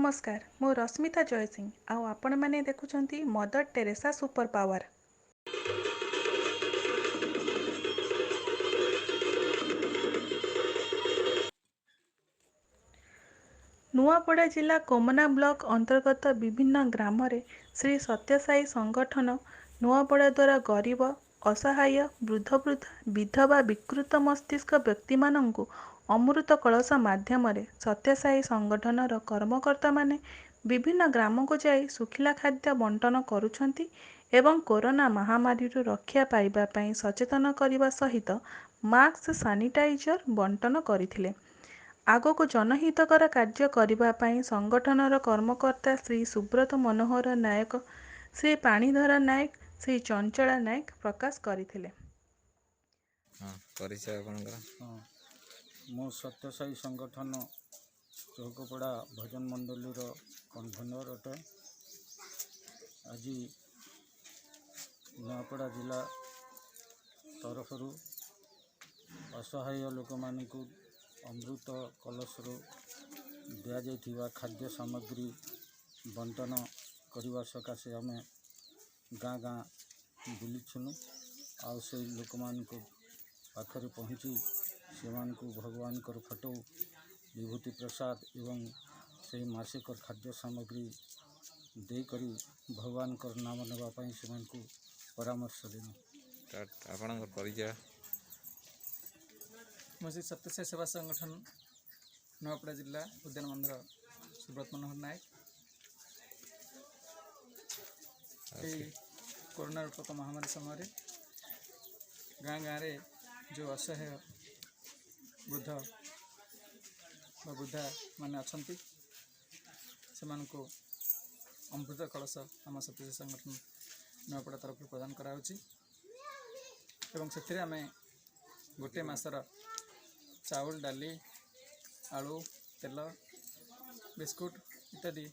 नमस्कार मु रश्मिता जयसिंह आउ आपण मैंने देखुंत Mother Teresa super power. Nuapada जिला कोमना ब्लॉक अंतर्गत विभिन्न ग्राम रे श्री सत्यसाई संगठन नुआपड़ा द्वारा गरीब असहाय वृद्ध विधवा विकृत मस्तिष्क व्यक्ति मानंकु अमृत कलश माध्यम सत्यसाई संगठनर कर्मकर्ता माने विभिन्न ग्राम को जाई सुखिला खाद्य बंटन करुछंती एवं कोरोना महामारी रक्षा पाइबा पई सचेतन करने सहित मास्क सानिटाइजर बंटन करथिले। आगक जनहितकर कार्य करने संगठनर कर्मकर्ता श्री सुब्रत मनोहर नायक श्री पाणीधर नायक श्री चंचला नायक प्रकाश करथिले। मो सत्यसाई संगठन चौकपड़ा भजन मंडलीर कन्भेनर अटे। आज नुआपड़ा जिला तरफ असहाय लोक मानू अमृत कलश दि जा खाद्य सामग्री बंटन करने सकाशे आम गाँ गाँ बुलीछुनु आउ से लोक मान पाखरे पहुँची से भगवान फोटो विभूति प्रसाद एवं से मासिक खाद्य सामग्री देकर भगवान नाम नापी से परामर्श देनु। परिचय मुझे सत्यसाई सेवा संगठन नुआपड़ा जिला उद्यान मंदिर सुब्रत मनोहर नायक। कोरोना रूपक महामारी समय गाँ गाँव जो असहाय वृद्ध वृद्धा माने अछंती से अमृत कलश आम सत्यसाई संगठन नुआपड़ा तरफ प्रदान कराउछि एवं से आम गोटे मासर चाउल डाली आलू तेल बिस्कुट इत्यादि